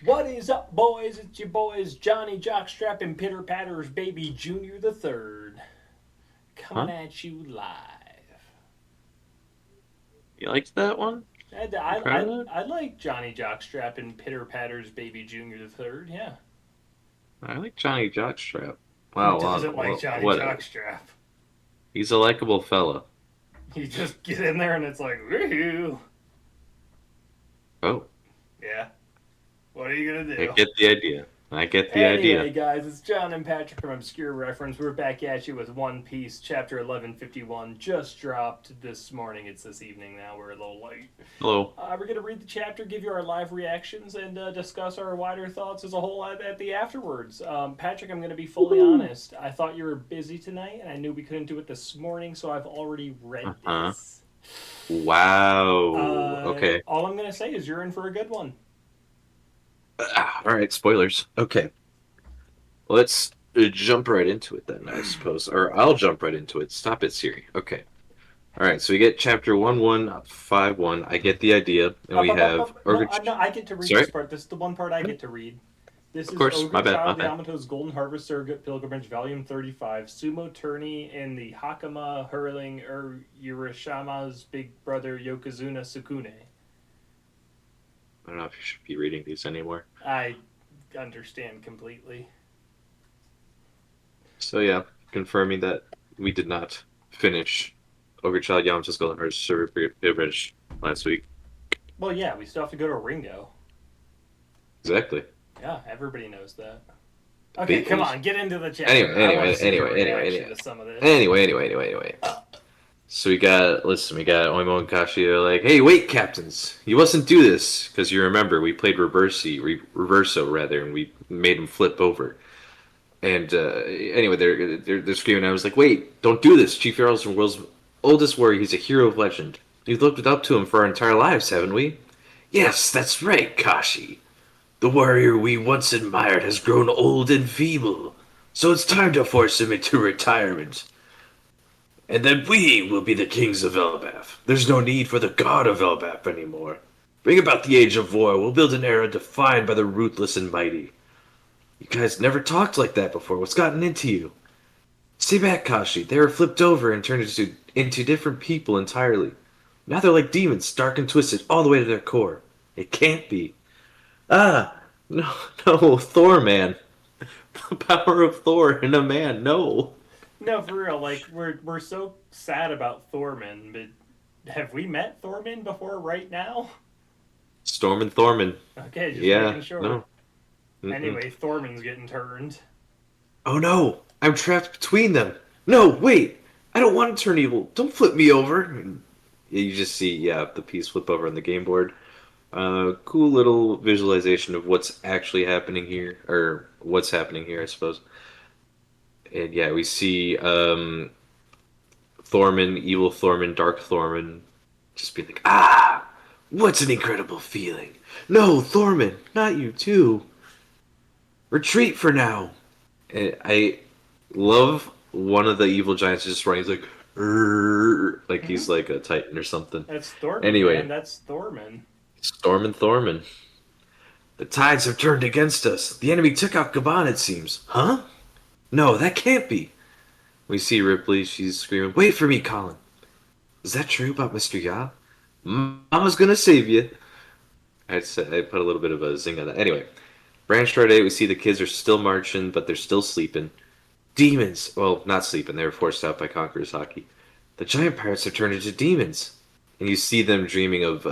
What is up, boys? It's your boys Johnny Jockstrap and Pitter Patter's baby Junior the Third, coming Huh? at you live. You liked that one? I, You I, proud of I, that? I like Johnny Jockstrap and Pitter Patter's baby Junior the Third. Yeah, I like Johnny Jockstrap. who Wow, doesn't like Johnny what? Jockstrap? He's a likable fella. You just get in there and it's like, woohoo! Oh, Yeah, what are you gonna I do? get the idea. I get the idea. Anyway, guys, it's John and Patrick from Obscure Reference. We're back at you with One Piece, Chapter 1151. Just dropped this morning. It's this evening now. We're a little late. Hello. We're going to read the chapter, give you our live reactions, and discuss our wider thoughts as a whole at the afterwards. Patrick, I'm going to be fully Woo! honest. I thought you were busy tonight, and I knew we couldn't do it this morning, so I've already read Uh-huh. this. Wow. Okay. All I'm going to say is you're in for a good one. All right, spoilers. Okay. Let's jump right into it then, I suppose. Or I'll jump right into it. Stop it, Siri. Okay. All right, so we get chapter 1151. I get the idea. And we have No, Orchid. no, I get to read this Sorry? part. This is the one part I get to read. This Of is course. Ogre My bad. My Child bad. Yamato's Golden Harvest Surrogate Pilgrimage, Volume 35, Sumo Tourney, and the Hakama Hurling Urashama's big brother Yokozuna Sukune. I don't know if you should be reading these anymore. I understand completely. So yeah, confirming that we did not finish Ogre Yamcha's Golden Heart server privilege last week. Well, yeah, we still have to go to Ringo. Exactly. Yeah, everybody knows that. Okay, come Be- on, get into the Anyway, chapter. I want anyway, to see your anyway, anyway, reaction anyway. to some of this. Anyway. So we got Oimo and Kashi. They're like, hey, wait, captains, you mustn't do this because you remember we played Reverso rather, and we made him flip over. And anyway, they're screaming. I was like, "Wait! Don't do this! Chief Arrow's the world's oldest warrior. He's a hero of legend. We've looked up to him for our entire lives, haven't we?" Yes, that's right, Kashi. The warrior we once admired has grown old and feeble, so it's time to force him into retirement. And then we will be the kings of Elbaf. There's no need for the god of Elbaf anymore. Bring about the age of war. We'll build an era defined by the ruthless and mighty. You guys never talked like that before. What's gotten into you? Stay back, Kashi. They were flipped over and turned into different people entirely. Now they're like demons, dark and twisted all the way to their core. It can't be. Ah, no, no, Thor, man. The power of Thor in a man. No. No, for real. Like we're so sad about Thorman, but have we met Thorman before? Right now? Storm and Thorman. Okay, just Yeah, making sure. no. Mm-mm. Anyway, Thorman's getting turned. Oh no, I'm trapped between them. No, wait. I don't want to turn evil. Don't flip me over. And you just see, yeah, the piece flip over on the game board. Cool little visualization of what's actually happening here, or what's happening here, I suppose. And yeah, we see Thorman, evil Thorman, dark Thorman, just be like, ah, what's an incredible feeling. No, Thorman, not you too. Retreat for now. And I love one of the evil giants just running. He's like, "Rrrr," like Mm-hmm. he's like a titan or something. That's Thorman, man. Anyway, That's Thorman. Storm and Thorman. The tides have turned against us. The enemy took out Gaban, it seems. Huh? No, that can't be. We see Ripley. She's screaming, wait for me, Colin. Is that true about Mr. Ya? Mama's gonna save you. I put a little bit of a zing on that. Anyway, Branch Road 8, we see the kids are still marching, but they're still sleeping. Demons! Well, not sleeping. They were forced out by Conqueror's Hockey. The giant pirates have turned into demons. And you see them dreaming of,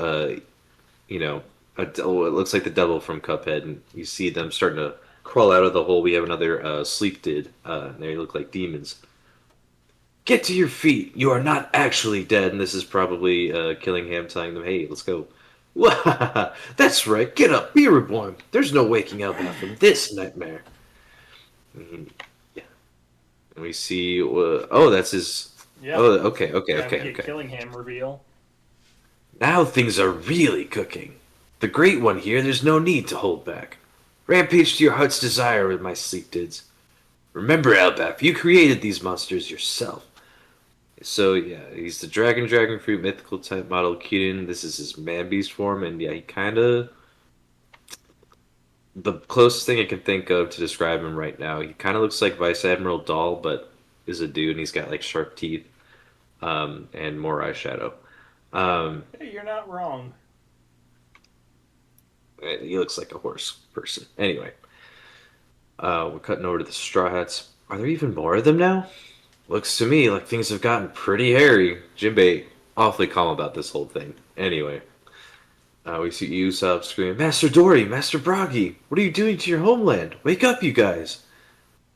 you know, it looks like the devil from Cuphead, and you see them starting to crawl out of the hole. We have another sleep did. And they look like demons. Get to your feet. You are not actually dead. And this is probably Killingham telling them, hey, let's go. That's right. Get up. Be reborn. There's no waking up from this nightmare. Mhm. Yeah. And we see. Oh, that's his. Yep. Oh, Yeah, we get okay. Killingham reveal. Now things are really cooking. The Great One here, there's no need to hold back. Rampage to your heart's desire with my sleep dids. Remember, Elbaf, you created these monsters yourself. So yeah, he's the dragon fruit mythical type model Kirin. This is his man beast form, and yeah, he kind of The closest thing I can think of to describe him right now, he kind of looks like Vice Admiral Dahl, but is a dude, and he's got like sharp teeth, and more eyeshadow. Um, Hey, you're not wrong. he looks like a horse person. Anyway, we're cutting over to the Straw Hats. Are there even more of them now? Looks to me like things have gotten pretty hairy. Jinbei awfully calm about this whole thing. Anyway, we see Usopp screaming, Master Dory, Master Broggy, what are you doing to your homeland? Wake up, you guys!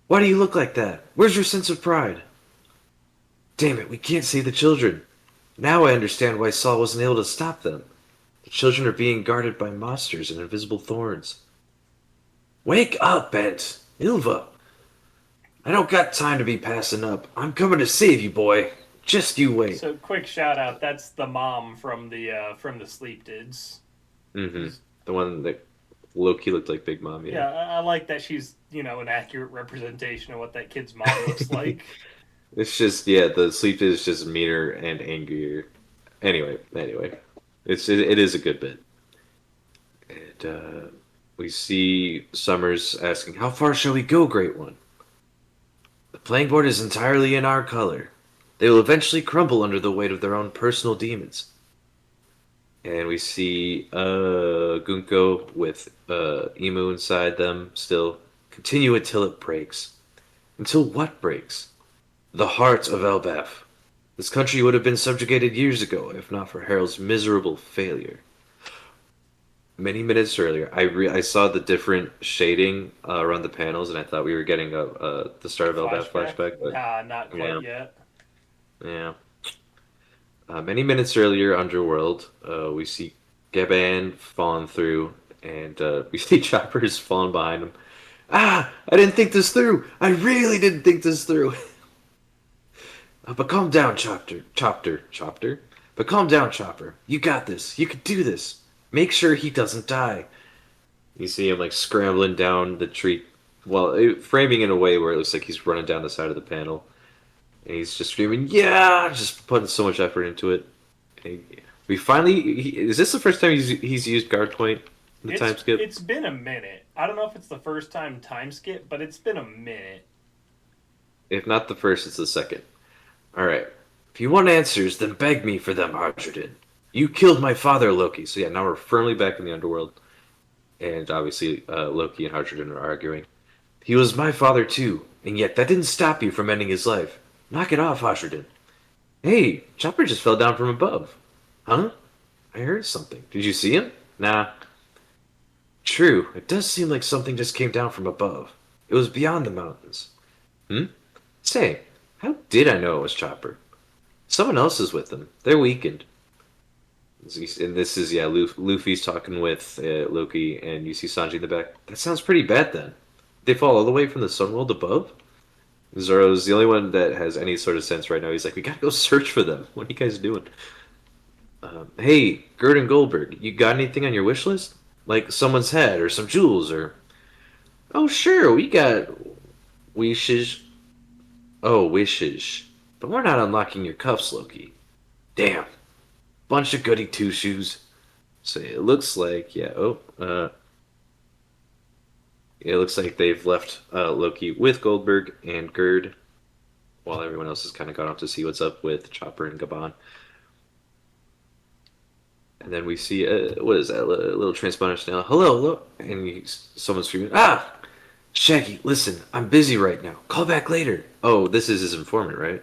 Why do you look like that? Where's your sense of pride? Damn it, we can't save the children. Now I understand why Saul wasn't able to stop them. The children are being guarded by monsters and invisible thorns. Wake up, Bent! Ilva! I don't got time to be passing up. I'm coming to save you, boy. Just you wait. So quick shout out. That's the mom from the Sleep Dudes. Mm-hmm. Who's The one that Loki looked like Big Mom, yeah. yeah, I like that she's an accurate representation of what that kid's mom looks like. It's just yeah, the sleep is just meaner and angrier. Anyway, it is a good bit. And we see Summers asking, "How far shall we go, Great One?" The playing board is entirely in our color. They will eventually crumble under the weight of their own personal demons. And we see Gunko with Emu inside them still. Continue until it breaks. Until what breaks? The heart of Elbaf. This country would have been subjugated years ago if not for Harold's miserable failure. Many minutes earlier, I saw the different shading around the panels, and I thought we were getting the start A of Elbaf flashback? flashback, but Nah, not yeah, quite yet. yeah. Many minutes earlier, Underworld, we see Gaban falling through, and we see Choppers falling behind him. Ah! I didn't think this through! I really didn't think this through! But calm down, Chopper. But calm down, Chopper. You got this. You can do this. Make sure he doesn't die. You see him like scrambling down the tree, well, framing in a way where it looks like he's running down the side of the panel, and he's just screaming, "Yeah!" Just putting so much effort into it. We finally, is this the first time he's used guard point in the time skip? It's been a minute. I don't know if it's the first time time skip, but it's been a minute. If not the first, it's the second. All right. If you want answers, then beg me for them, Arjun. You killed my father, Loki. So yeah, now we're firmly back in the underworld, and obviously Loki and Arjun are arguing. He was my father too, and yet that didn't stop you from ending his life. Knock it off, Arjun. Hey, Chopper just fell down from above. Huh? I heard something. Did you see him? Nah. True, it does seem like something just came down from above. It was beyond the mountains. Hmm? Say, how did I know it was Chopper? Someone else is with them. They're weakened. And this is, yeah, Luffy's talking with Loki, and you see Sanji in the back. That sounds pretty bad then. They fall all the way from the sun world above? Zoro's the only one that has any sort of sense right now. He's like, we gotta go search for them. What are you guys doing? Hey, Gerd and Goldberg, you got anything on your wish list? Like someone's head, or some jewels, or... Oh, sure, we got wishes. Oh, wishes. But we're not unlocking your cuffs, Loki. Damn. Bunch of goody two-shoes. So it looks like, yeah, it looks like they've left Loki with Goldberg and Gerd, while everyone else has kind of gone off to see what's up with Chopper and Gaban. And then we see, what is that, a little transponder snail. Hello, hello. And someone's screaming, ah! Shaggy, listen, I'm busy right now. Call back later. Oh, this is his informant, right?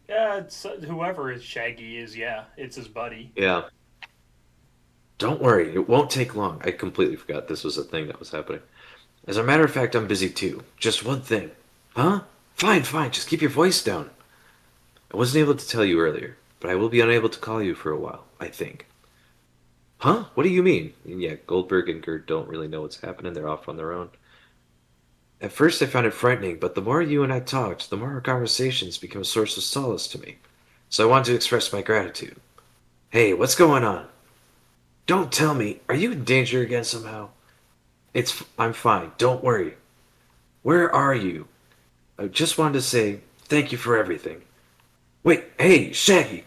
Yeah, it's whoever his Shaggy is. Yeah, it's his buddy. Yeah. Don't worry, it won't take long. I completely forgot this was a thing that was happening. As a matter of fact, I'm busy too. Just one thing. Huh? Fine, fine, just keep your voice down. I wasn't able to tell you earlier, but I will be unable to call you for a while, I think. Huh? What do you mean? And yeah, Goldberg and Gerd don't really know what's happening. They're off on their own. At first, I found it frightening, but the more you and I talked, the more our conversations became a source of solace to me. So I wanted to express my gratitude. Hey, what's going on? Don't tell me. Are you in danger again somehow? I'm fine. Don't worry. Where are you? I just wanted to say thank you for everything. Wait, hey, Shaggy!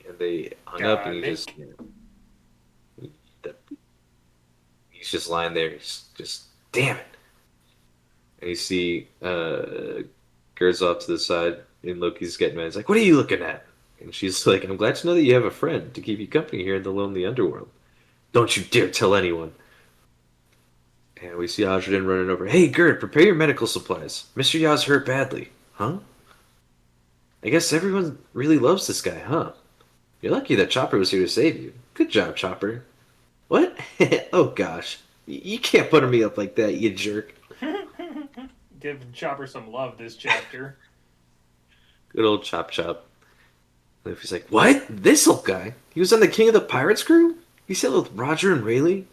And they hung up, and Garlic. you He's just lying there. He's just, damn it. And you see Ger's off to the side, and Loki's getting mad. He's like, "What are you looking at?" And she's like, "I'm glad to know that you have a friend to keep you company here in the lonely underworld. Don't you dare tell anyone." And we see Ajuden running over. "Hey, Gerd, prepare your medical supplies. Mr. Ya's hurt badly." Huh? I guess everyone really loves this guy, huh? You're lucky that Chopper was here to save you. Good job, Chopper. What? Oh gosh. You can't butter me up like that, you jerk. Give Chopper some love this chapter. Good old Chop Chop. Luffy's like, "What? This old guy? He was on the King of the Pirates crew? He sailed with Roger and Rayleigh?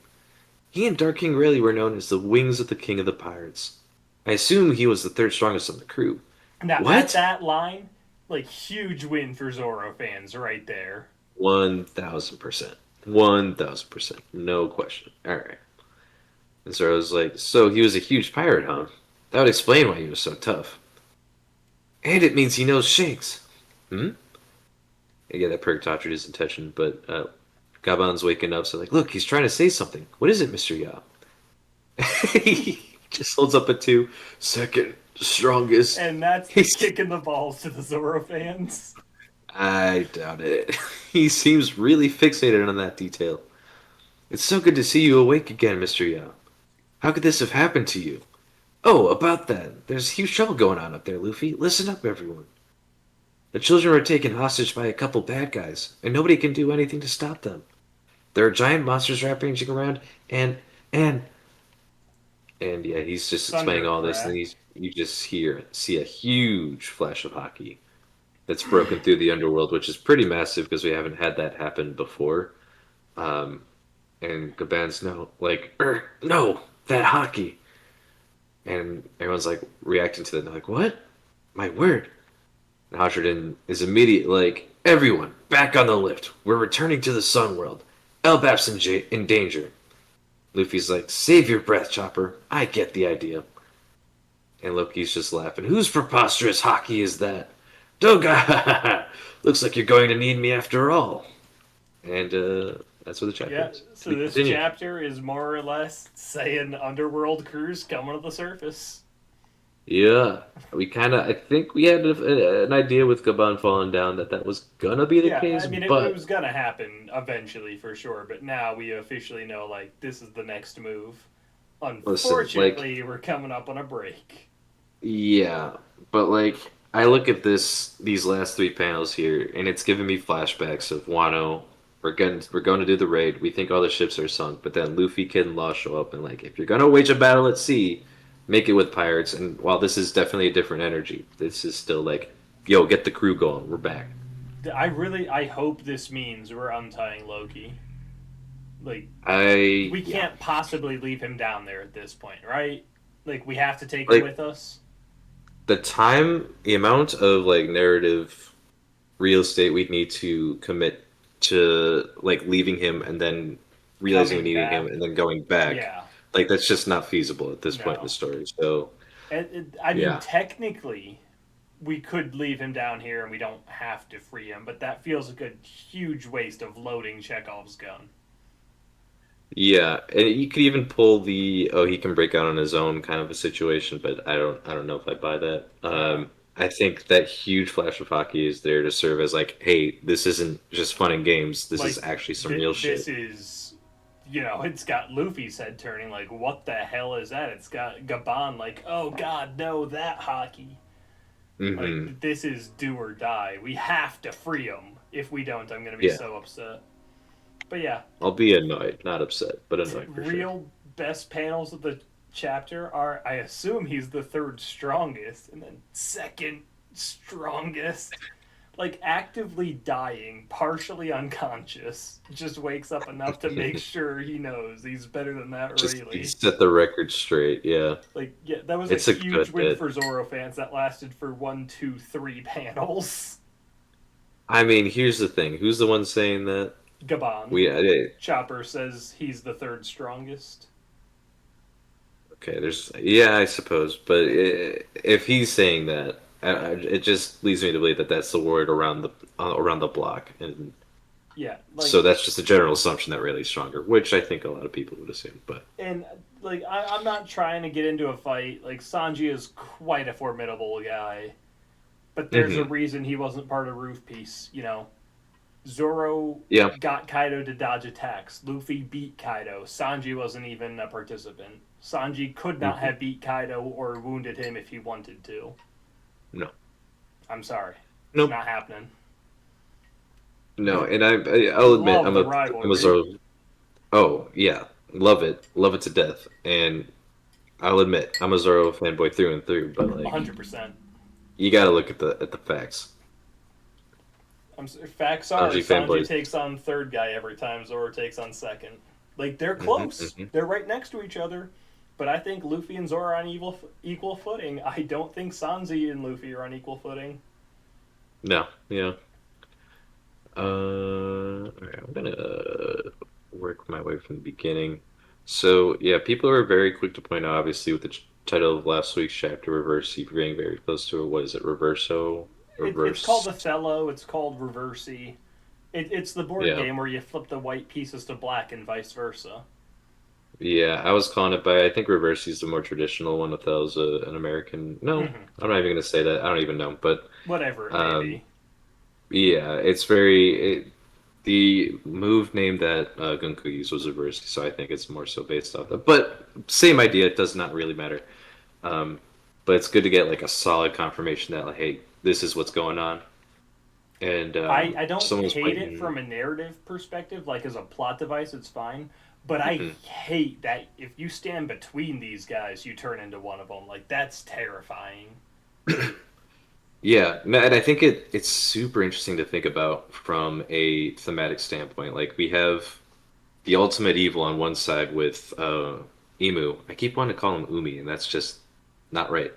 He and Dark King Rayleigh were known as the wings of the King of the Pirates. I assume he was the third strongest on the crew. Now, at What? that line, like, huge win for Zoro fans right there. 1000%. 1000%. No question. Alright. And Zoro's like, "So he was a huge pirate, huh? That would explain why he was so tough. And it means he knows Shanks. Hmm?" Yeah, that perked Totter's attention, but Gaban's waking up, so like, "Look, he's trying to say something. What is it, Mr. Ya?" He just holds up a two. Second strongest. And that's the He's, kick in the balls to the Zoro fans. I doubt it. He seems really fixated on that detail. "It's so good to see you awake again, Mr. Ya. How could this have happened to you? Oh, about that. There's huge trouble going on up there, Luffy. Listen up, everyone. The children were taken hostage by a couple bad guys, and nobody can do anything to stop them. There are giant monsters rampaging around, and and and yeah, he's just explaining all this, and Thundercrack. you just see a huge flash of hockey that's broken through the underworld, which is pretty massive because we haven't had that happen before. Um, and Gaban's no, like, no, that hockey, and everyone's like reacting to that. They're like, "What? My word!" And Hashirden is immediate, like, "Everyone, back on the lift. We're returning to the Sun World. Elbap's in danger." Luffy's like, "Save your breath, Chopper. I get the idea." And Loki's just laughing. "Whose preposterous hockey is that? Doga! Looks like you're going to need me after all." And that's what the chapter Yeah, is. To so be this continued. chapter is more or less saying underworld crews coming to the surface. Yeah, we kind of. I think we had an idea with Gaban falling down that that was gonna be the Yeah, case, I mean, it but was gonna happen eventually for sure, but now we officially know, like, this is the next move. listen, like, Unfortunately, we're coming up on a break. yeah, but like I look at these last three panels here, and it's giving me flashbacks of Wano. We're going to do the raid. We think all the ships are sunk, but then Luffy, Kid, and Law show up, and like if you're gonna wage a battle at sea, make it with pirates. And while this is definitely a different energy, this is still like, yo, get the crew going. We're back. I hope this means we're untying Loki. Like, we Yeah, can't possibly leave him down there at this point, right? Like, we have to take him like with us. the amount of like narrative real estate we'd need to commit to like leaving him and then realizing we Coming needed him back, and then going back. yeah, Like that's just not feasible at this point in the no. story. So I mean, yeah. technically, we could leave him down here and we don't have to free him, but that feels like a huge waste of loading Chekhov's gun. Yeah. And you could even pull the oh he can break out on his own kind of a situation, but I don't know if I buy that. Uh, I think that huge flash of hockey is there to serve as like, hey, this isn't just fun and games. This is like, actually some real this shit. is, it's got Luffy's head turning, like, what the hell is that? It's got Gaban, like, oh god, no, that hockey. Hmm. Like, this is do or die. We have to free him. If we don't, I'm going to be Yeah. so upset. But yeah, I'll be annoyed, not upset, but annoyed for sure. real best panels of the chapter are, I assume he's the third strongest, and then second strongest. Like, actively dying, partially unconscious, just wakes up enough to make sure he knows he's better than that, Just really. set the record straight. Yeah, Like, yeah, that was a it's a huge good win bit. for Zoro fans that lasted for one, two, three panels. I mean, here's the thing. Who's the one saying that? Gaban. We Chopper says he's the third strongest. okay. There's yeah, I suppose, but if he's saying that, it just leads me to believe that that's the word around the block, and Yeah, So like, that's just a general assumption that Rayleigh's stronger, which I think a lot of people would assume. But and like I'm not trying to get into a fight. Like Sanji is quite a formidable guy, but there's a hmm reason he wasn't part of Roof Piece. Zoro yeah, got Kaido to dodge attacks. Luffy beat Kaido. Sanji wasn't even a participant. Sanji could not hmm have beat Kaido or wounded him if he wanted to. no, I'm sorry, it's nope, not happening. no. And I'll admit, Love the I'm a rivalry, Zoro. Oh yeah, love it to death. And I'll admit, I'm a Zoro fanboy through and through. But like, 100%. you got to look at the facts. Facts are Sanji Sanji fanboys. takes on third guy every time Zoro takes on second. Like they're hmm close. hmm They're right next to each other. But I think Luffy and Zoro are on equal footing. I don't think Sanji and Luffy are on equal footing. No, yeah. Alright, I'm gonna work my way from the beginning. So yeah, people are very quick to point out, obviously, with the title of last week's chapter, Reverse, you're getting very close to it. What is it? Reverso? It's called Reverse? Othello. It's called Reversey. It's the board Yeah. game where you flip the white pieces to black and vice versa. Yeah, I was calling it by, I think Reverse is the more traditional one if that was an American. No, Hmm. I'm not even gonna say that. I don't even know. But Whatever it may um, be. yeah, it's very, the move name that Gunku used was Reverse, so I think it's more so based off that. But same idea, it does not really matter. Um, but it's good to get like a solid confirmation that like, hey, this is what's going on. And I don't someone was hate it pointing. from a narrative perspective, like as a plot device, it's fine. But I Mhm. hate that if you stand between these guys, you turn into one of them. Like that's terrifying. Yeah, no, and I think it's super interesting to think about from a thematic standpoint. Like we have the ultimate evil on one side with Emu. I keep wanting to call him Umi, and that's just not right.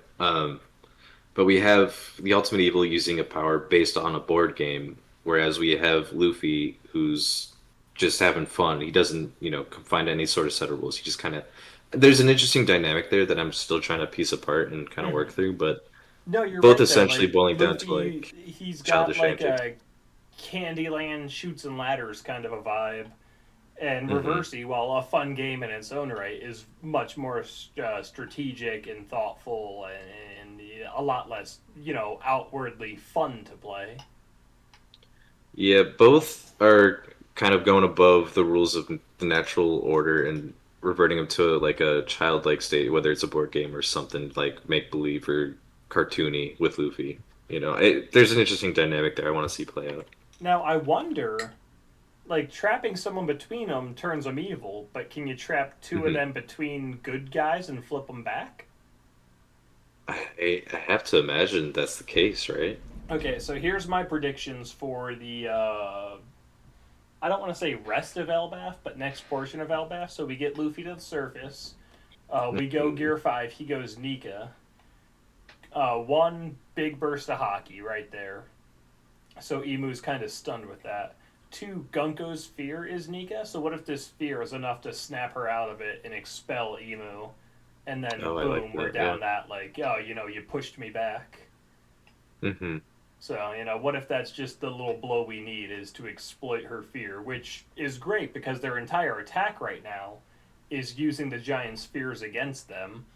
But we have the ultimate evil using a power based on a board game, whereas we have Luffy who's just having fun. He doesn't, confine to any sort of set of rules. He just kind of there's an interesting dynamic there that I'm still trying to piece apart and kind of work Hmm. through, but No, you're both right though. essentially Like boiling down to Luffy, like he's got childish like antics. a Candyland shoots and ladders kind of a vibe. And hmm Reversey, while a fun game in its own right, is much more strategic and thoughtful and a lot less, outwardly fun to play. Yeah, both are kind of going above the rules of the natural order and reverting them to like a childlike state, whether it's a board game or something like make believe or cartoony with Luffy. There's an interesting dynamic there I want to see play out. Now, I wonder, like, trapping someone between them turns them evil, but can you trap two of hmm them between good guys and flip them back? I have to imagine that's the case, right? Okay, so here's my predictions for the I don't want to say rest of Elbaf, but next portion of Elbaf. So we get Luffy to the surface. We go hmm Gear 5. He goes Nika. One big burst of hockey right there. So Emu's kind of stunned with that. Two, Gunko's fear is Nika. So what if this fear is enough to snap her out of it and expel Emu? And then Oh, I like boom, we're that. Yeah. down that like, oh, you pushed me back. hmm So, what if that's just the little blow we need is to exploit her fear, which is great because their entire attack right now is using the giant spheres against them,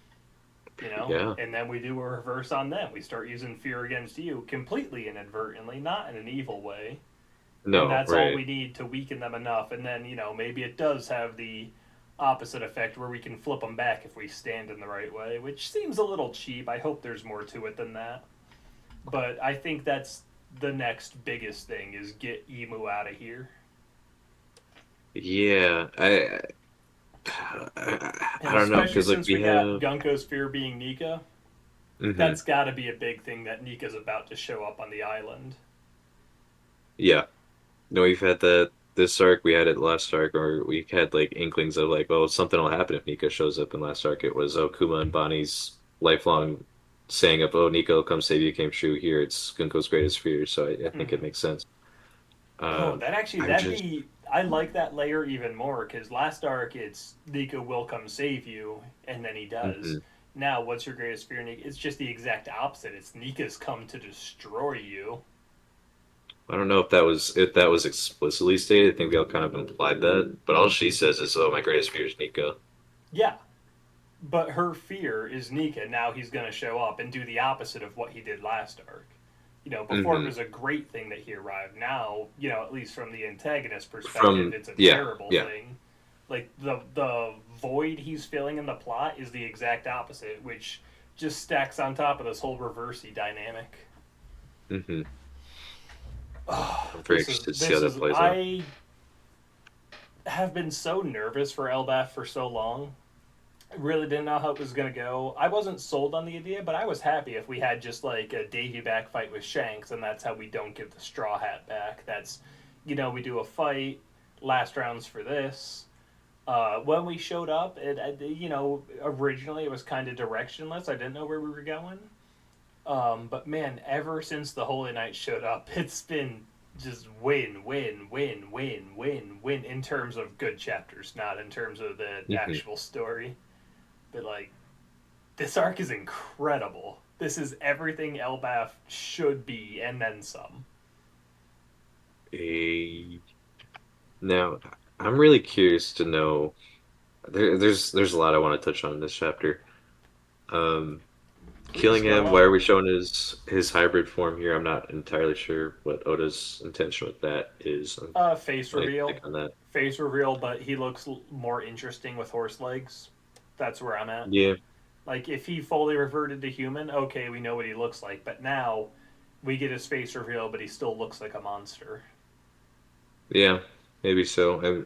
Yeah. and then we do a reverse on them. We start using fear against you completely inadvertently, not in an evil way. And No, that's all right. we need to weaken them enough. And then, maybe it does have the opposite effect where we can flip them back if we stand in the right way, which seems a little cheap. I hope there's more to it than that. But I think that's the next biggest thing is get Emu out of here. Yeah. I And don't know especially because like since we we got have. Gunko's fear being Nika, hmm that's got to be a big thing that Nika's about to show up on the island. Yeah. No, we've had that this arc. We had it last arc, or we had like inklings of like, oh, something will happen if Nika shows up. In last arc, it was Kuma and Bonnie's lifelong saying of, "Oh, Nika will come save you," came true here. It's Gunko's greatest fear, so I think it Mm-hmm. makes sense. Oh, that actually I'm that'd just, be I like that layer even more because last arc it's Nika will come save you and then he does. mhm. Now, what's your greatest fear, Nika? It's just the exact opposite. It's Nika's come to destroy you. I don't know if that was explicitly stated. I think they all kind of implied that, but all she says is, "Oh, my greatest fear is Nico." Yeah, but her fear is Nika. Now he's going to show up and do the opposite of what he did last arc. Before it Hmm. was a great thing that he arrived. Now, at least from the antagonist perspective, From it's a yeah, terrible yeah. thing. Like the void he's filling in the plot is the exact opposite, which just stacks on top of this whole reversey dynamic. Hmm. Oh, I'm very this is interested to see how this that is plays out. I have been so nervous for Elbaf for so long. I really didn't know how it was gonna go. I wasn't sold on the idea, but I was happy if we had just like a Davy back fight with Shanks, and that's how we don't give the Straw Hat back. That's, we do a fight, last rounds for this. When we showed up, originally it was kind of directionless. I didn't know where we were going. But man, ever since the Holy Knight showed up, it's been just win, win, win, win, win, win in terms of good chapters, not in terms of the Hmm. actual story. But like, this arc is incredible. This is everything Elbaf should be, and then some. A Now, I'm really curious to know. There's a lot I want to touch on in this chapter. Um, Please Killing go him. Why are on. we showing his hybrid form here? I'm not entirely sure what Oda's intention with that is. Face I need to think reveal. on that. Face reveal, but he looks more interesting with horse legs. That's where I'm at. Yeah, Like, if he fully reverted to human, okay, we know what he looks like. But now, we get his face reveal, but he still looks like a monster. yeah, maybe so.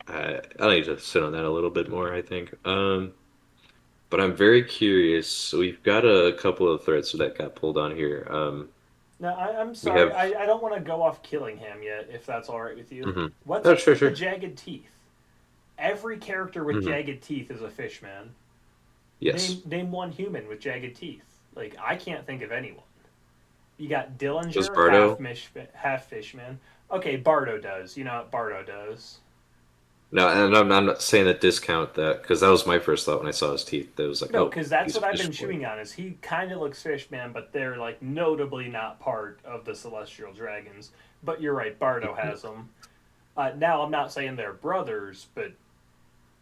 I need to sit on that a little bit more, I think. But I'm very curious. So we've got a couple of threads that got pulled on here. Now, I'm We sorry, have. I don't want to go off killing him yet, if that's alright with you. Hmm. What's Oh, up sure, with the sure. jagged teeth? Every character with Hmm. jagged teeth is a fishman. Name Yes. name one human with jagged teeth. Like, I can't think of anyone. You got Does Dillinger, Bardo? half fishman. Okay, Bardo does. You know what Bardo does? No, and I'm not saying that discount that because that was my first thought when I saw his teeth. That was like, No, oh, because that's he's a what I've fish been boy. chewing on. Is he kind of looks fishman, but they're like notably not part of the celestial dragons. But you're right, Bardo Mhm. has them. Now I'm not saying they're brothers, but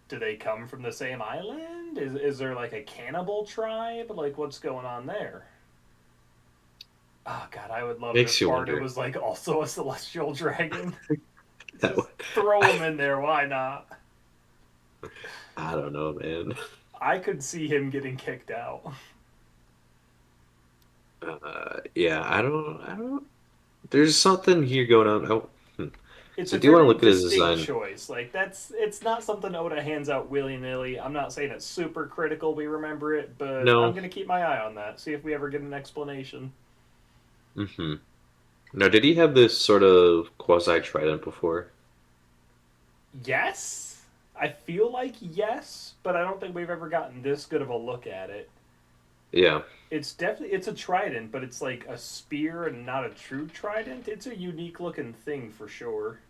do they come from the same island? Is there like a cannibal tribe? Like what's going on there? Oh god, I would love it Makes if you Bardo wonder. was like also a celestial dragon. That Just one. throw him in there. Why not? I don't know, man. I could see him getting kicked out. Yeah, I don't. There's something here going on. Oh, hmm. It's So a I do want to very look at his distinct design. choice. Like it's not something Oda hands out willy nilly. I'm not saying it's super critical. We remember it, but I'm No. gonna keep my eye on that. See if we ever get an explanation. Hmm. Now, did he have this sort of quasi trident before? Yes, I feel like yes, but I don't think we've ever gotten this good of a look at it. Yeah. It's a trident, but it's like a spear and not a true trident. It's a unique looking thing for sure.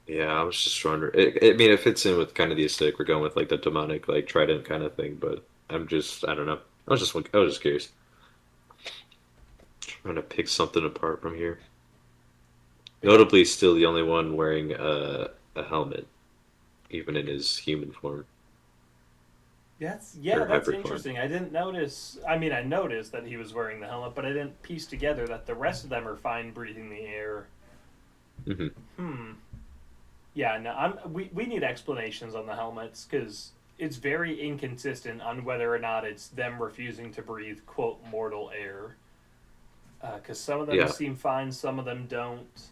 Yeah, I was just wondering. I mean, it fits in with kind of the aesthetic we're going with, like the demonic, like trident kind of thing. But I don't know. I was just curious. Trying to pick something apart from here. But yeah, Notably, still the only one wearing a helmet, even in his human form or that's hybrid form. interesting. I didn't notice. I mean, I noticed that he was wearing the helmet, but I didn't piece together that the rest of them are fine breathing the air. Hmm. Hmm. Yeah, no, we need explanations on the helmets because it's very inconsistent on whether or not it's them refusing to breathe quote mortal air. Because some of them Yeah, seem fine, some of them don't.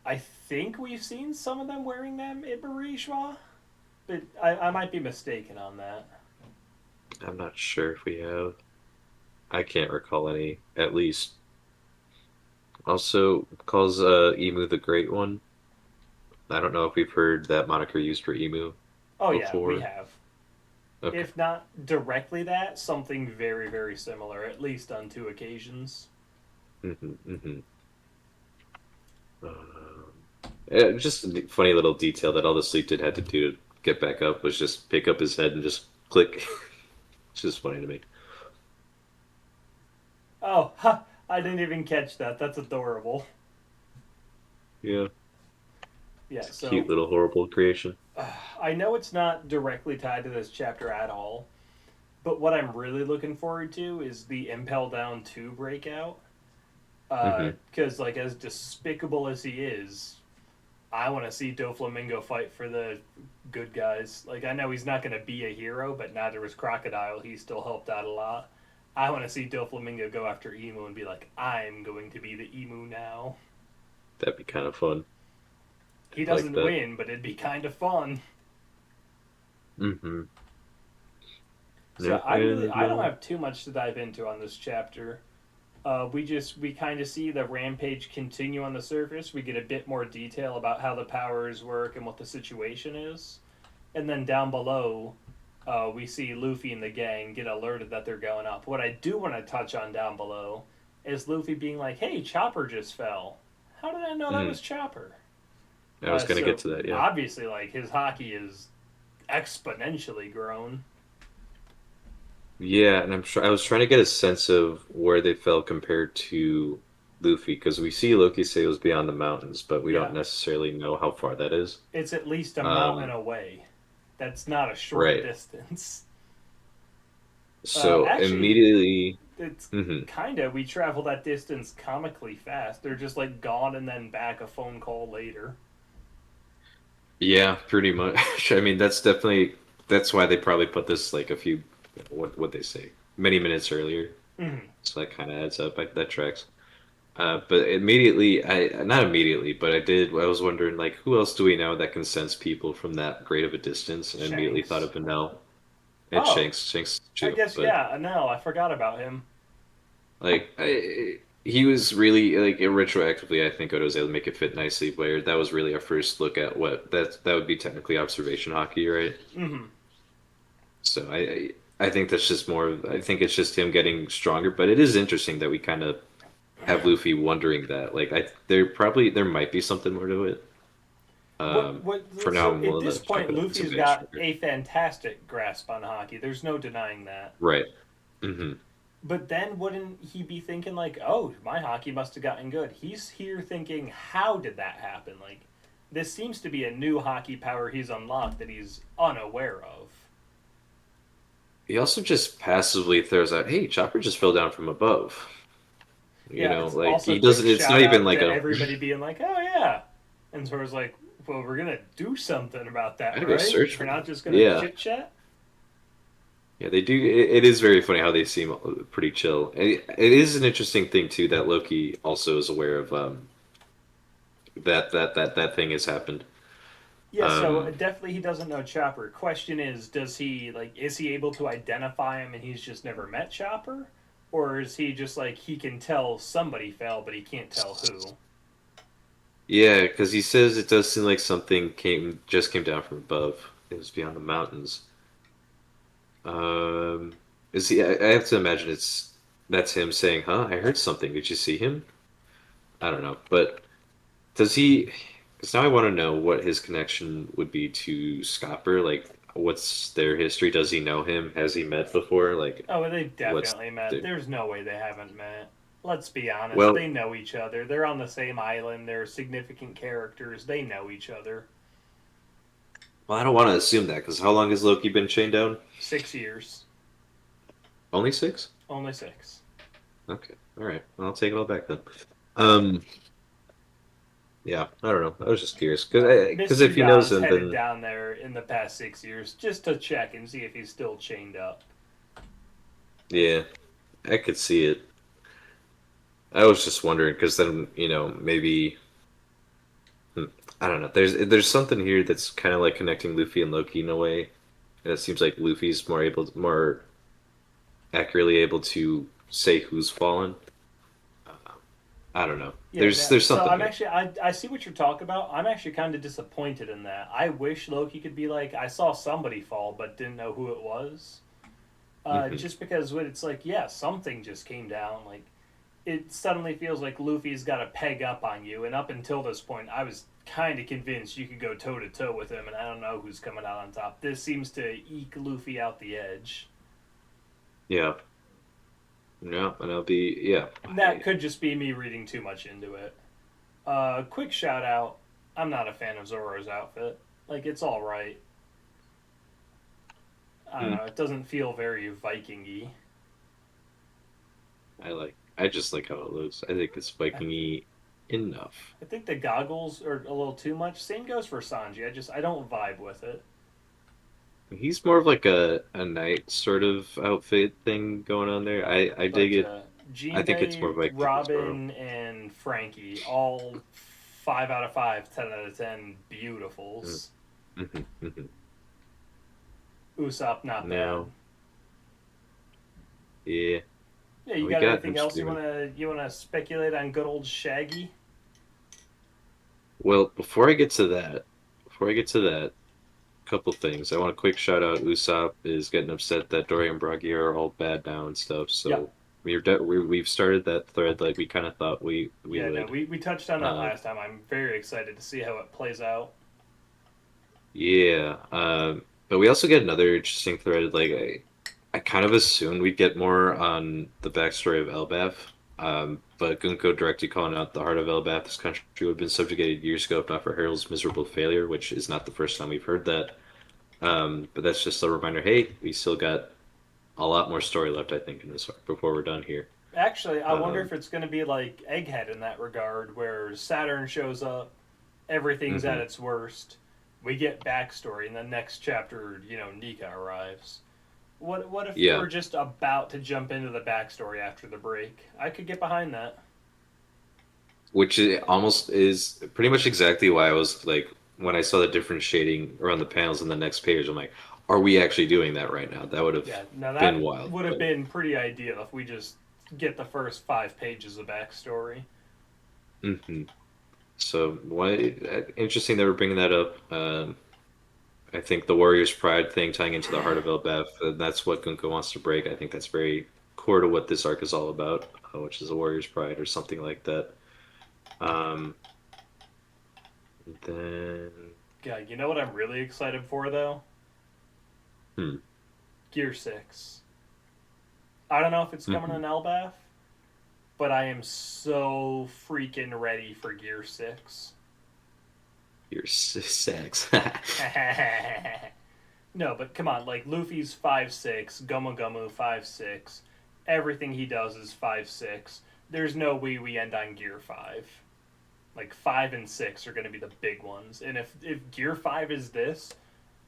I think we've seen some of them wearing them in Barishwa, but I might be mistaken on that. I'm not sure if we have. I can't recall any, at least. Also calls Emu the Great One. I don't know if we've heard that moniker used for Emu Oh yeah, we before. have. Okay. If not directly that, something very very similar, at least on two occasions. Hmm. Hmm. Just a funny little detail that all the sleep did had to do to get back up was just pick up his head and just click. It's just funny to me. Oh, ha! I didn't even catch that. That's adorable. Yeah, Yeah, it's a cute so little horrible creation. I know it's not directly tied to this chapter at all, but what I'm really looking forward to is the Impel Down 2 breakout. Hmm. Because, like, as despicable as he is, I want to see Doflamingo fight for the good guys. Like, I know he's not going to be a hero, but neither was Crocodile. He still helped out a lot. I want to see Doflamingo go after Emu and be like, I'm going to be the Emu now. That'd be kind of fun. He I like doesn't that. win, but it'd be kind of fun. Hmm. So Yeah, I don't and have too much to dive into on this chapter. We kind of see the rampage continue on the surface. We get a bit more detail about how the powers work and what the situation is, and then down below, we see Luffy and the gang get alerted that they're going up. What I do want to touch on down below is Luffy being like, "Hey, Chopper just fell. How did I know that was Chopper?" I was gonna get So to that. Yeah. obviously, like his hockey is exponentially grown. Yeah, and I was trying to get a sense of where they fell compared to Luffy because we see Loki say it was beyond the mountains, but we don't Yeah, necessarily know how far that is. it's at least a mountain Um, away. That's not a short right. distance. So Actually, immediately, it's mhm. kind of we travel that distance comically fast. They're just like gone and then back a phone call later. Yeah, pretty much. I mean, that's why they probably put this like a few what they say many minutes earlier. Mm-hmm. So that kind of adds up. That tracks. But immediately, I not immediately, but I was wondering like who else do we know that can sense people from that great of a distance? And I immediately thought Shanks. of Enel and Oh, Shanks I too. guess But yeah. No, I forgot about him. he was really like retroactively. I think I was able to make it fit nicely. Where that was really our first look at what that would be technically observation hockey, right? Mm-hmm. So I think that's just more. I think it's just him getting stronger. But it is interesting that we kind of have Luffy wondering that. Like there might be something more to it. For now, So I'm at willing this to chalk point, it up as him Luffy's getting got stronger. a fantastic grasp on hockey. There's no denying that. Right. Hmm. But then wouldn't he be thinking like, "Oh, my hockey must have gotten good." He's here thinking, "How did that happen?" Like, this seems to be a new hockey power he's unlocked that he's unaware of. He also just passively throws out, "Hey, Chopper just fell down from above." You Yeah, know, it's like also he a quick doesn't. It's not shout even out like to a. everybody being like, "Oh yeah," and Zora's like, "Well, we're gonna do something about I that, gotta go right? search We're for not them. just gonna Yeah, chit chat." yeah, they do. It is very funny how they seem pretty chill. It is an interesting thing too that Loki also is aware of that thing has happened. Yeah, so Um, definitely he doesn't know Chopper. Question is, is he able to identify him and he's just never met Chopper? Or is he just like he can tell somebody fell but he can't tell who? yeah, because he says it does seem like something came down from above. It was beyond the mountains. Um, is he? I have to imagine that's him saying, "Huh? I heard something. Did you see him?" I don't know, but does he? Because now I want to know what his connection would be to Scopper. Like, what's their history? Does he know him? Has he met before? Like, Oh, they what's definitely met. the? There's no way they haven't met. Let's be honest, Well, they know each other. They're on the same island. They're significant characters. They know each other. well, I don't want to assume that because how long has Loki been chained down? 6 years. Only six? Only six. Okay, all right. Well, I'll take it all back then. Um, yeah, I don't know. I was just curious because Mr. if he knows Yon's him, headed then down there in the past 6 years just to check and see if he's still chained up. yeah, I could see it. I was just wondering because then maybe hmm, I don't know. There's something here that's kind of like connecting Luffy and Loki in a way, and it seems like Luffy's more accurately able to say who's fallen. I don't know. Yeah, There's so something I'm here. actually I see what you're talking about. I'm actually kind of disappointed in that. I wish Loki could be like I saw somebody fall but didn't know who it was. Hmm. Just because when it's like yeah something just came down like it suddenly feels like Luffy's got a peg up on you and up until this point I was kind of convinced you could go toe to toe with him and I don't know who's coming out on top. This seems to eke Luffy out the edge. Yeah. No, and I'll be yeah. And that could just be me reading too much into it. Quick shout out. I'm not a fan of Zoro's outfit. Like it's all right. I don't Hmm. know. It doesn't feel very Viking-y. I just like how it looks. I think it's I, Viking-y enough. I think the goggles are a little too much. Same goes for Sanji. I don't vibe with it. He's more of like a knight sort of outfit thing going on there. I dig But it. I think it's more Jinbei, Viking than Zoro. Robin, and Frankie, all 5 out of 5, 10 out of 10, Mm. beautifuls. Hmm. Usopp, not bad. Now, yeah, Yeah, you we got got anything him else streaming. you wanna speculate on good old Shaggy? Well, before I get to that, couple things. I want a quick shout out. Usopp is getting upset that Dory and Broggy are all bad now and stuff. Yeah, So we've started that thread like we kind of thought we yeah. No, would. we touched on that Um, last time. I'm very excited to see how it plays out. yeah. But we also get another interesting thread. I kind of assumed we'd get more on the backstory of Elbaf. But Gunko directly calling out the heart of Elbaf, this country would have been subjugated years ago if not for Harold's miserable failure, which is not the first time we've heard that. But that's just a reminder. Hey, we still got a lot more story left, I think, in this arc before we're done here. Actually, I wonder Um, if it's going to be like Egghead in that regard, where Saturn shows up, everything's at mhm. its worst. We get backstory, and the next chapter, Nika arrives. What if Yeah, we're just about to jump into the backstory after the break? I could get behind that. which almost is pretty much exactly why I was like, when I saw the different shading around the panels on the next page, I'm like, are we actually doing that right now? That would have Yeah, now been that wild. would have But been pretty ideal if we just get the first 5 pages of backstory. mhm. So, what interesting that we're bringing that up. I think the Warrior's Pride thing tying into the heart of Elbaf, that's what Gunko wants to break. I think that's very core to what this arc is all about, which is a Warrior's Pride or something like that. Um, then, Yeah, you know what I'm really excited for though? hmm, Gear 6. I don't know if it's coming hmm, in Elbath, but I am so freaking ready for Gear 6. your sex. No, but come on, like Luffy's 5'6", Gomu Gomu 5'6". Everything he does is 5'6". There's no way we end on Gear 5. Like 5 and 6 are going to be the big ones. And if Gear 5 is this,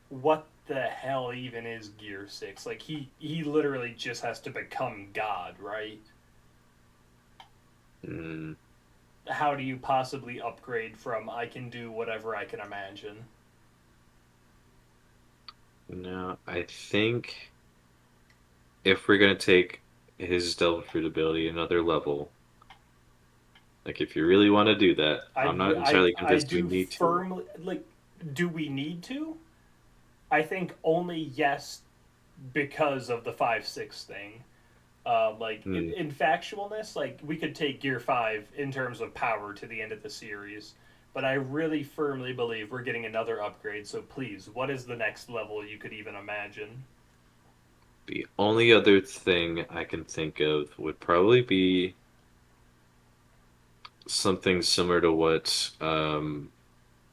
what the hell even is Gear 6? Like he literally just has to become God, right? Mm, How do you possibly upgrade from I can do whatever I can imagine? no, I think if we're gonna take his Devil Fruit ability another level, like if you really want to do that, I'm not entirely I convinced we do need to. firmly like. Do we need to? I think only yes because of the 5'6" thing. Like Hmm. in factualness, like we could take Gear 5 in terms of power to the end of the series, but I really firmly believe we're getting another upgrade. So please, what is the next level you could even imagine? The only other thing I can think of would probably be something similar to what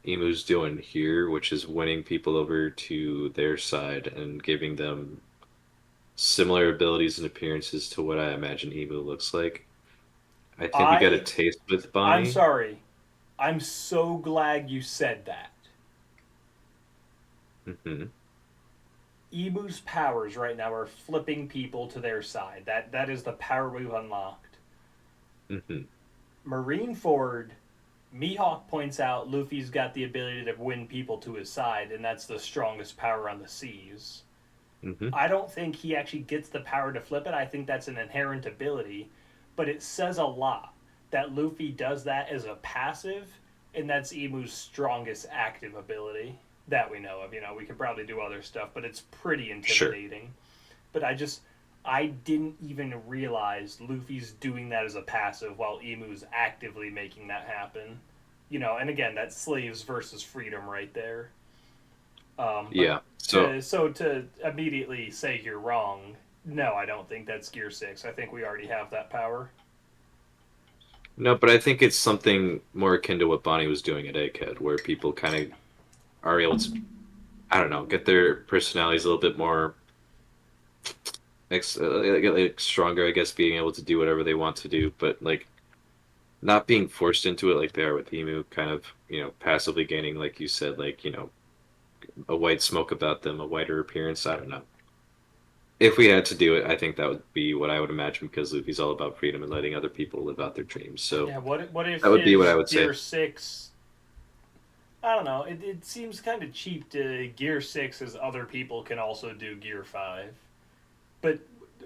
Emu's doing here, which is winning people over to their side and giving them similar abilities and appearances to what I imagine Emu looks like. I think we got a I taste with I'm Bonnie. sorry. I'm so glad you said that. Hmm. Emu's powers right now are flipping people to their side. That is the power we've unlocked. Hmm. Marineford, Mihawk points out Luffy's got the ability to win people to his side, and that's the strongest power on the seas. Hmm. I don't think he actually gets the power to flip it. I think that's an inherent ability, but it says a lot that Luffy does that as a passive, and that's Emu's strongest active ability that we know of. We could probably do other stuff, but it's pretty Sure. intimidating. But I didn't even realize Luffy's doing that as a passive while Emu's actively making that happen. And again, that's slaves versus freedom right there. But Yeah. So to immediately say you're wrong, no, I don't think that's Gear 6. I think we already have that power. No, but I think it's something more akin to what Bonnie was doing at Egghead, where people kind of are able to, I don't know, get their personalities a little bit more like stronger, I guess, being able to do whatever they want to do, but like not being forced into it like they are with Emu, kind of, passively gaining, like you said, like, a white smoke about them, a whiter appearance. I don't know. If we had to do it, I think that would be what I would imagine because Luffy's all about freedom and letting other people live out their dreams. So Yeah, what if that would be what I his would say. Gear 6, I don't know, it seems kind of cheap to Gear 6 as other people can also do Gear 5. But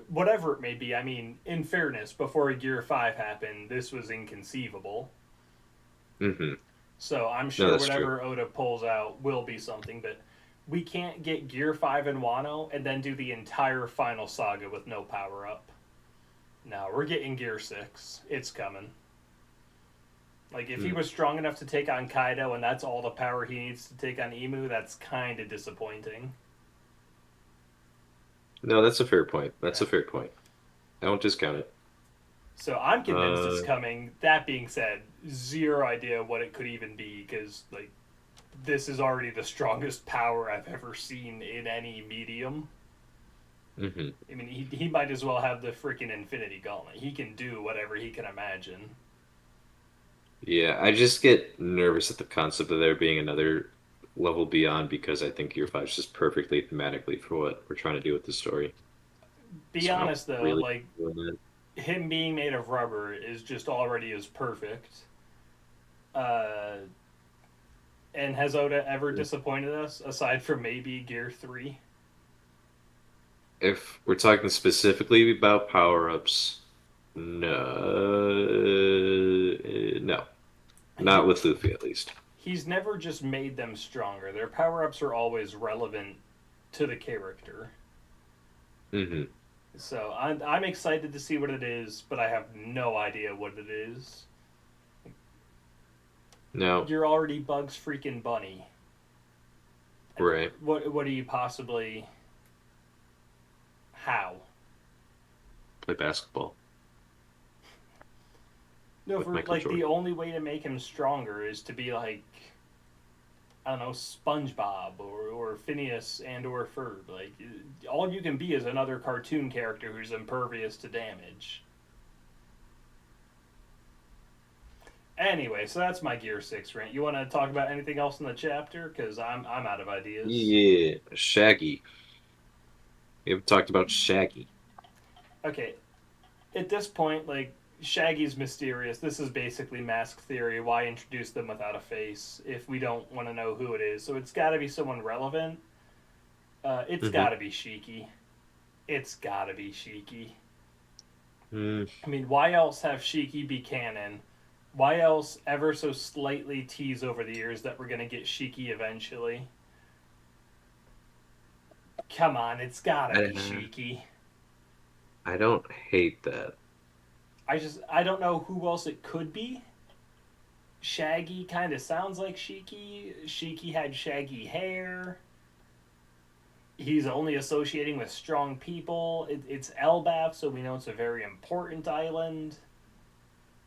whatever it may be, I mean, in fairness, before Gear 5 happened, this was inconceivable. Hmm. So I'm No, sure that's true. whatever Oda pulls out will be something, but we can't get Gear 5 in Wano and then do the entire final saga with no power up. No, we're getting Gear 6. It's coming. Like, if he Mm. was strong enough to take on Kaido and that's all the power he needs to take on Emu, that's kind of disappointing. No, that's a fair point. That's Yeah. a fair point. I won't discount it. So I'm convinced it's Uh, coming. That being said, zero idea what it could even be because, like, this is already the strongest power I've ever seen in any medium. hmm. I mean, he might as well have the freaking Infinity Gauntlet. He can do whatever he can imagine. Yeah, I just get nervous at the concept of there being another level beyond because I think Year 5 is just perfectly thematically for what we're trying to do with the story. Be So I don't honest though, really like feel that. him being made of rubber is just already as perfect. Uh, and has Oda ever disappointed us aside from maybe Gear 3? If we're talking specifically about power-ups, no, not He with Luffy at least. he's never just made them stronger. Their power ups are always relevant to the character. Hmm. So I'm excited to see what it is, but I have no idea what it is. No, You're already Bugs freaking Bunny. right. What do you possibly how? Play basketball No, with for Michael like the Jordan. only way to make him stronger is to be like I don't know SpongeBob or Phineas and or Ferb. Like all you can be is another cartoon character who's impervious to damage. Anyway, so that's my Gear 6 rant. You want to talk about anything else in the chapter? Because I'm out of ideas. Yeah, Shaggy. We haven't talked about Shaggy. Okay, at this point, like, Shaggy's mysterious. This is basically mask theory. Why introduce them without a face if we don't want to know who it is? So it's got to be someone relevant. It's Hmm. got to be Shiki. It's got to be Shiki. Mm, I mean, why else have Shiki be canon? Why else ever so slightly tease over the years that we're going to get Shiki eventually? Come on, it's got to be I, Shiki. I don't hate that. I don't know who else it could be. Shaggy kind of sounds like Shiki. Shiki had shaggy hair. He's only associating with strong people. It's Elbaf, so we know it's a very important island.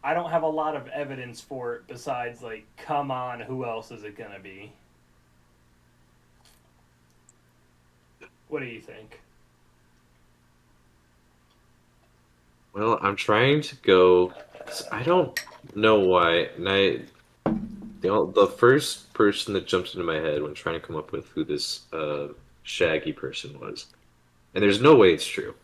I don't have a lot of evidence for it besides, like, come on, who else is it gonna be? What do you think? Well, I'm trying to go. I don't know why, and the first person that jumps into my head when trying to come up with who this Shaggy person was, and there's no way it's true.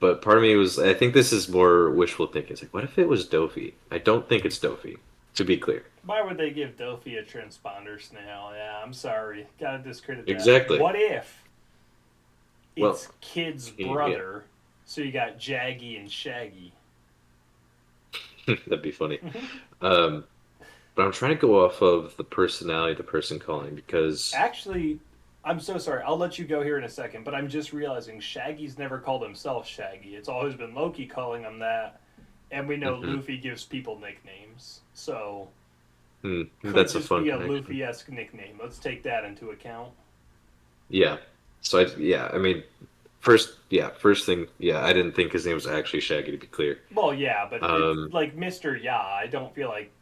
But part of me was, I think this is more wishful thinking. It's like, what if it was Dofi? I don't think it's Dofi, to be clear. Why would they give Dofi a transponder snail? Yeah, I'm sorry. Gotta discredit that. Exactly. What if Well, it's Kid's yeah, brother, so you got Jaggy and Shaggy? that'd be funny. Um, but I'm trying to go off of the personality of the person calling because. Actually, I'm so sorry. I'll let you go here in a second, but I'm just realizing Shaggy's never called himself Shaggy. It's always been Loki calling him that, and we know Mhm. Luffy gives people nicknames. So, could That's a just fun be a connection. Luffy esque nickname. Let's take that into account. Yeah. So I mean, first thing, yeah, I didn't think his name was actually Shaggy, to be clear. Well, yeah, but it's Um, like Mr. Ya. I don't feel like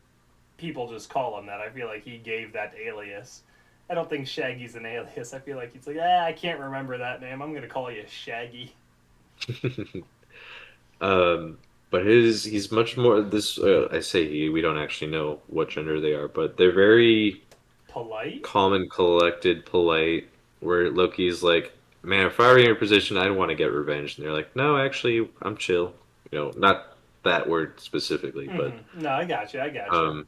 people just call him that. I feel like he gave that alias. I don't think Shaggy's an alias. I feel like he's like, I can't remember that name. I'm gonna call you Shaggy. um, but he's much more this. I say he. We don't actually know what gender they are, but they're very Polite. calm and collected, polite. Where Loki's like, man, if I were in your position, I'd want to get revenge, and they're like, no, actually, I'm chill. Not that word specifically, but No, I got you. I got you. um,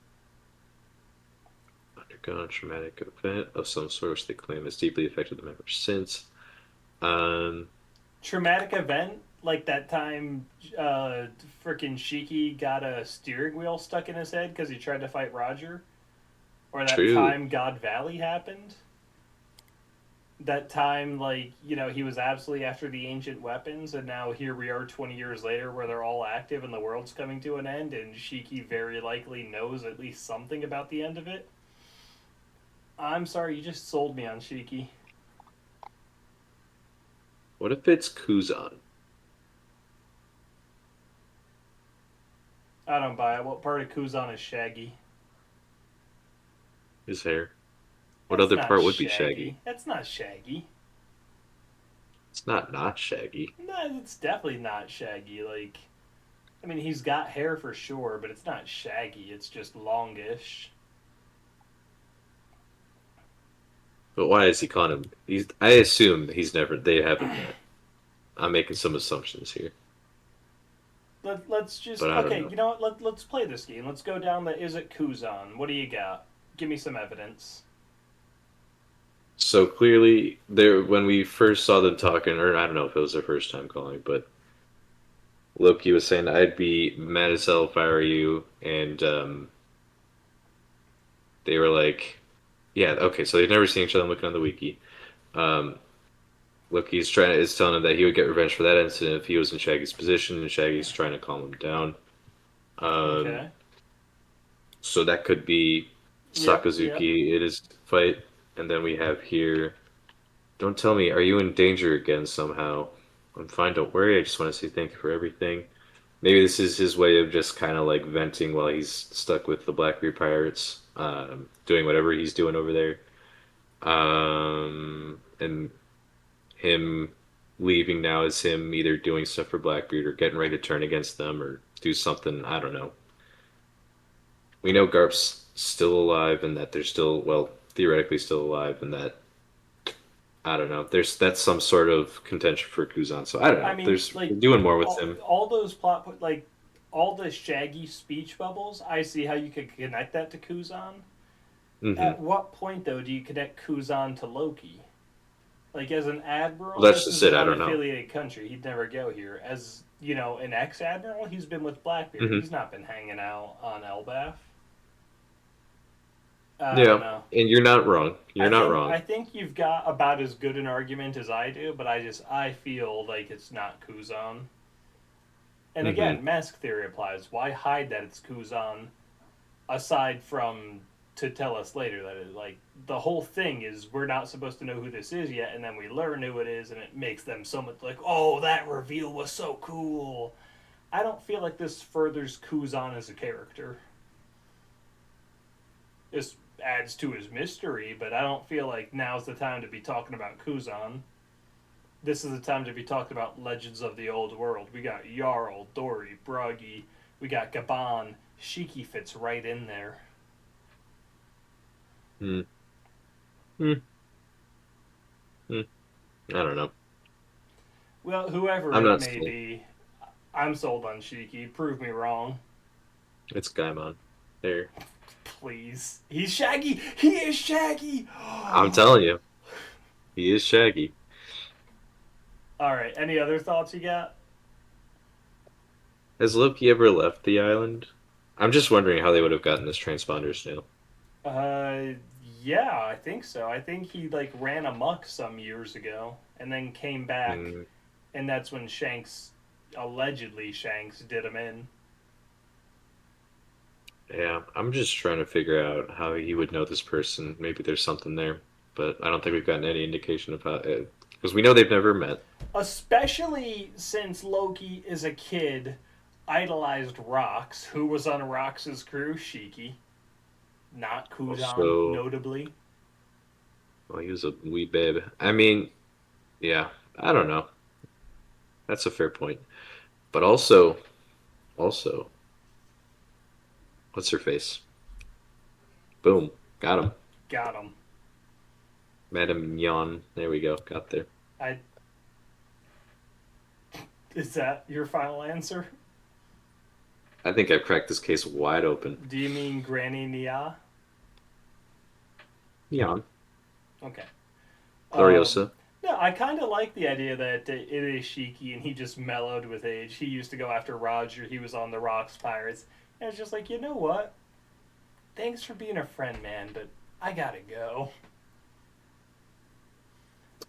undergone a traumatic event of some sort which they claim has deeply affected them ever since. Um, Traumatic event like that time, freaking Shiki got a steering wheel stuck in his head because he tried to fight Roger, or that true. time God Valley happened. That time, like, he was absolutely after the ancient weapons, and now here we are 20 years later where they're all active and the world's coming to an end, and Shiki very likely knows at least something about the end of it. I'm sorry, you just sold me on Shiki. What if it's Kuzan? I don't buy it. What part of Kuzan is Shaggy? His hair. What That's other not part would be Shaggy? Shaggy. That's not Shaggy. It's not Shaggy. No, it's definitely not Shaggy. Like, I mean, he's got hair for sure, but it's not Shaggy. It's just longish. But why is he calling him? I assume he's never. They haven't met. I'm making some assumptions here, Let's but just I don't okay. know. You know what? Let's play this game. Let's go down the is it Kuzan? What do you got? Give me some evidence. So clearly, there when we first saw them talking, or I don't know if it was their first time calling, but Loki was saying I'd be mad as hell if I were you, and they were like, yeah, okay. So they've never seen each other. I'm looking on the wiki. Um, Loki's trying is telling him that he would get revenge for that incident if he was in Shaggy's position, and Shaggy's trying to calm him down. Um, Okay. so that could be Yep. Yep. Sakazuki. It is fight, and then we have here. Don't tell me, are you in danger again somehow? I'm fine, don't worry. I just want to say thank you for everything. Maybe this is his way of just kind of like venting while he's stuck with the Blackbeard Pirates, doing whatever he's doing over there. And him leaving now is him either doing stuff for Blackbeard or getting ready to turn against them or do something. I don't know. We know Garp's still alive and that they're still, well, theoretically still alive, and that I don't know. That's some sort of contention for Kuzan. So I don't I know. mean, There's like we're doing more with all, him. all those like all the Shaggy speech bubbles. I see how you could connect that to Kuzan. At Hmm. what point though do you connect Kuzan to Loki? Like as an Well, admiral, that's this is just an it. I don't know. unaffiliated country. He'd never go here. As an ex-admiral, he's been with Blackbeard. Hmm. He's not been hanging out on Elbaf. I don't Yeah, know. and you're not wrong. You're I not think wrong. I think you've got about as good an argument as I do, but I feel like it's not Kuzan. And Hmm. again, mask theory applies. Why hide that it's Kuzan aside from to tell us later that it like the whole thing is we're not supposed to know who this is yet, and then we learn who it is, and it makes them so much like, oh, that reveal was so cool. I don't feel like this furthers Kuzan as a character. This adds to his mystery, but I don't feel like now's the time to be talking about Kuzan. This is the time to be talking about Legends of the Old World. We got Jarl, Dory, Bragi, we got Gaban. Shiki fits right in there. Mm. Mm. Mm. I don't know. Well, whoever I'm it not may sold. be, I'm sold on Shiki. Prove me wrong, It's Gaimon. There. please. He's Shaggy. He is Shaggy. I'm All telling you, he is Shaggy. right. Any other thoughts you got? Has Loki ever left the island? I'm just wondering how they would have gotten this transponder snail. Uh, yeah, I think so. I think he like ran amok some years ago and then came back, Mm, and that's when allegedly Shanks, did him in. yeah, I'm just trying to figure out how he would know this person. Maybe there's something there, but I don't think we've gotten any indication of how. Because we know they've never met. Especially since Loki, as a kid, idolized Rox, who was on Rox's crew, Shiki, not Kujan, Also, notably. well, he was a wee babe. I mean, yeah, I don't know. That's a fair point. But also, what's her face? Boom, got him. Got him. Madame Yon. There we go. Got there. I Is that your final answer? I think I've cracked this case wide open. Do you mean Granny Nia? Yon. Okay. Um, Gloriosa. no, I kind of like the idea that it is Shiki and he just mellowed with age. He used to go after Roger. He was on the Rocks Pirates. And it's just like, you know what? Thanks for being a friend, man, but I gotta go.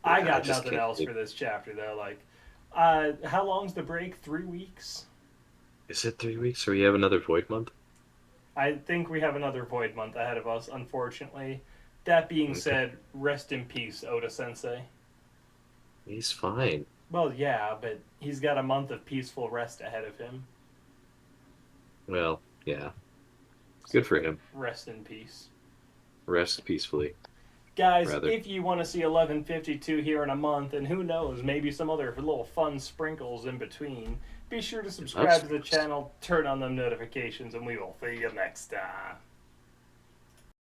I Yeah, I got just nothing can't else believe. for this chapter, though. Like, how long's the break? 3 weeks? Is it 3 weeks or we have another void month? I think we have another Void month ahead of us, unfortunately. That being Okay. said, rest in peace, Oda Sensei. He's fine. Well, yeah, but he's got a month of peaceful rest ahead of him. Well, yeah. Good So, for him. rest in peace. Rest peacefully, Guys, rather. if you want to see 1152 here in a month, and who knows, maybe some other little fun sprinkles in between, be sure to Love subscribe to the sprinkles. channel, turn on them notifications, and we will see you next time.